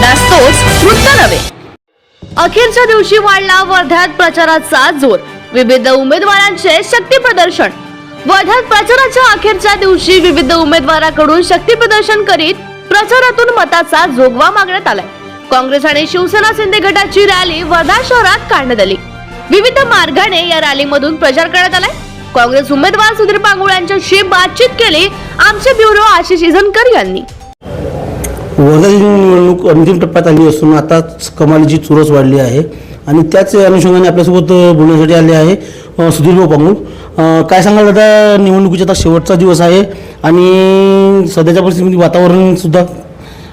पन्नास तोच वृत्त नव्हे। अखेरच्या दिवशी वाढला वर्ध्यात प्रचाराचा जोर, विविध उमेदवारांचे शक्ती प्रदर्शन। वर्ध्यात प्रचाराच्या अखेरच्या दिवशी विविध उमेदवारांकडून शक्ती प्रदर्शन करीत प्रचारातून मताचा जोगवा मागण्यात आलाय। काँग्रेस आणि शिवसेना शिंदे गटाची रॅली वर्धा शहरात काढण्यात आली। विविध मार्गाने या रॅलीमधून प्रचार करण्यात आलाय। काँग्रेस उमेदवार सुधीर पांगुळ यांच्याशी बातचीत केली आमचे ब्युरो आशिष इजनकर यांनी। वर्धा निवडणूक अंतिम टप्प्यात आली असून आता कमालीची चुरस वाढली आहे आणि त्याच अनुषंगाने आपल्यासोबत बोलण्यासाठी आले आहे सुधीर पांगुळ। काय सांगाल दादा, निवडणुकीचा आता शेवटचा दिवस आहे आणि सध्याच्या परिस्थितीमध्ये वातावरण सुद्धा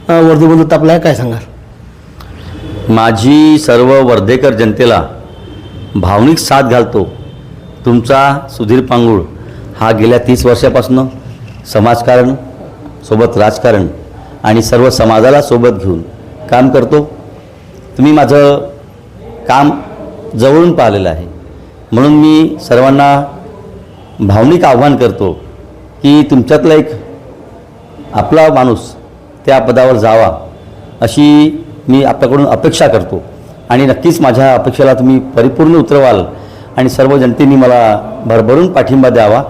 वर्धेमध्ये तापलं आहे, काय सांगाल? माझी सर्व वर्धेकर जनतेला भावनिक साथ घालतो तुमचा सुधीर पांगुळ। हा गेल्या 30 वर्षापासून समाजकारण सोबत राजकारण आणि सर्व समाजाला सोबत घेऊन काम करतो। तुम्ही माझं काम जवळून पाहिलेलं आहे, म्हणून मी सर्वांना भावनिक आव्हान करतो की तुमच्यातला एक आपला माणूस त्या पदावर जावा अशी मी आपल्याकडून अपेक्षा करतो आणि नक्कीच माझ्या अपेक्षेला तुम्ही परिपूर्ण उतरवाल आणि सर्व जनतेने मला भरभरून पाठिंबा द्यावा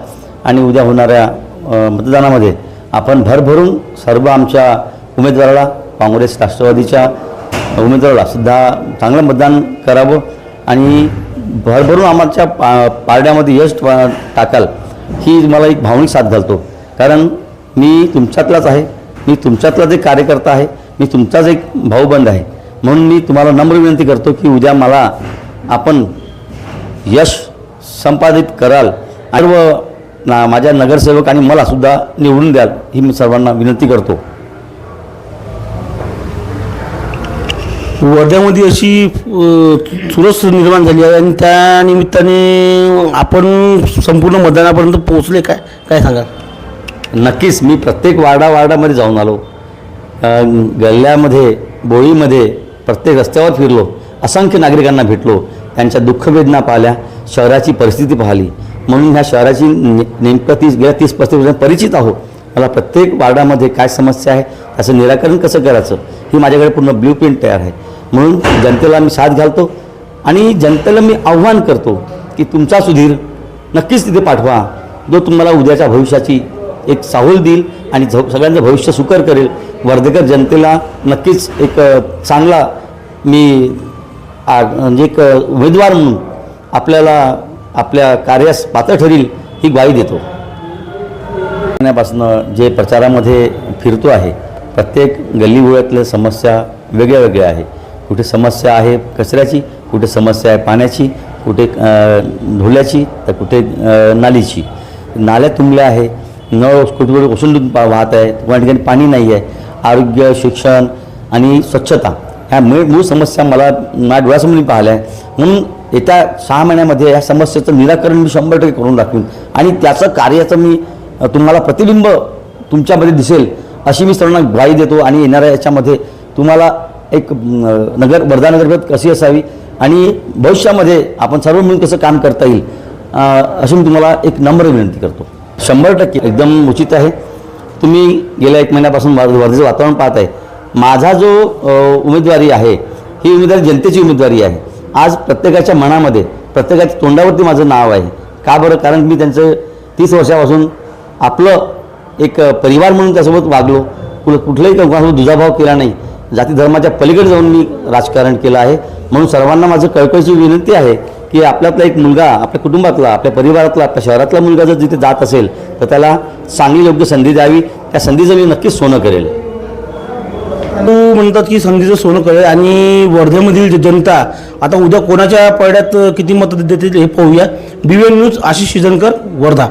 आणि उद्या होणाऱ्या मतदानामध्ये आपण भरभरून सर्व आमच्या उमेदवाराला, काँग्रेस राष्ट्रवादीच्या उमेदवाराला सुद्धा चांगलं मतदान करावं आणि भरभरून आमच्या पारड्यामध्ये यश टाकाल ही मला एक भावनिक साथ घालतो। कारण मी तुमच्यातलाच आहे, मी तुमच्यातलाच एक कार्यकर्ता आहे, मी तुमचाच एक भाऊबंद आहे, म्हणून मी तुम्हाला नम्र विनंती करतो की उद्या मला आपण यश संपादित कराल सर्व माझ्या नगरसेवक आणि मला सुद्धा निवडून द्याल ही मी सर्वांना विनंती करतो। वर्ध्यामध्ये अशी चुरस निर्माण झाली आहे आणि त्या निमित्ताने आपण संपूर्ण मतदानापर्यंत पोहोचले, काय सांगाल? नक्कीच मी प्रत्येक वार्डामध्ये जाऊन आलो, गल्ल्यामध्ये बोळीमध्ये प्रत्येक रस्त्यावर फिरलो, असंख्य नागरिकांना भेटलो, त्यांच्या दुःखवेदना पाहिल्या, शहराची परिस्थिती पाहिली, म्हणून ह्या शहराची नेमकं गेल्या 30-35 वर्षांत परिचित आहो। मला प्रत्येक वार्डामध्ये काय समस्या आहे त्याचं निराकरण कसं करायचं ही माझ्याकडे पूर्ण ब्ल्यूप्रिंट तयार आहे। म्हणून जनतेला मी साथ घालतो आणि जनतेला मी आव्हान करतो की तुमचा सुधीर नक्कीच तिथे पाठवा, जो तुम्हाला उद्याच्या भविष्याची एक साहूल देईल आणि सगळ्यांचं भविष्य सुकर करेल। वर्धेकर जनतेला नक्कीच एक चांगला मी म्हणजे एक उमेदवार म्हणून आपल्याला आपल्या कार्यास पात्र ठरेल ही ग्वाही देतो। पासून जे प्रचारामध्ये फिरतो आहे, प्रत्येक गल्लीबोळ्यातल्या समस्या वेगळ्या वेगळ्या आहे। कुठे समस्या आहे कचऱ्याची, कुठे समस्या आहे पाण्याची, कुठे ढोल्याची, तर कुठे नालीची। नाल्या तुंबल्या आहे, नळ कुठे ओसंडून वाहत आहे, कोणा ठिकाणी पाणी नाही आहे। आरोग्य, शिक्षण आणि स्वच्छता ह्या मूळ समस्या मला माझ्या डोळ्यासमोर पाहिल्या आहे, म्हणून येत्या 6 महिन्यामध्ये ह्या समस्येचं निराकरण मी 100% करून दाखवीन आणि त्याचं कार्याचं मी तुम्हाला प्रतिबिंब तुमच्यामध्ये दिसेल अशी मी सर्वांना ग्वाही देतो। आणि येणाऱ्या याच्यामध्ये तुम्हाला एक वर्धा नगरपरिषद कशी असावी आणि भविष्यामध्ये आपण सर्व मिळून कसं काम करता येईल अशी मी तुम्हाला एक नम्र विनंती करतो। 100% एकदम उचित आहे। तुम्ही गेल्या 1 महिन्यापासून वर्धेचं वातावरण पाहत आहे। माझा जो उमेदवारी आहे ही उमेदवारी जनतेची उमेदवारी आहे। आज प्रत्येकाच्या मनामध्ये, प्रत्येकाच्या तोंडावरती माझं नाव आहे। का बरं? कारण मी त्यांचं 30 वर्षापासून आपलं एक परिवार म्हणून त्यासोबत वागलो, कुठल्याही कोणासोबत दुजाभाव केला नाही, जाती धर्माच्या पलीकडे जाऊन मी राजकारण केलं आहे। म्हणून सर्वांना माझं कळकळीची विनंती आहे की आपल्यातला एक मुलगा, आपल्या कुटुंबातला, आपल्या परिवारातला, आपल्या शहरातला मुलगा जर जिथे जात असेल तर त्याला चांगली योग्य संधी द्यावी। त्या संधीचं मी नक्कीच सोनं करेल। म्हणतात की संधीचं सोनं करेल आणि वर्धेमधील जनता आता उद्या कोणाच्या पडद्यात किती मतं देतील हे पाहूया। BVN news Ashish Ijankar, Wardha.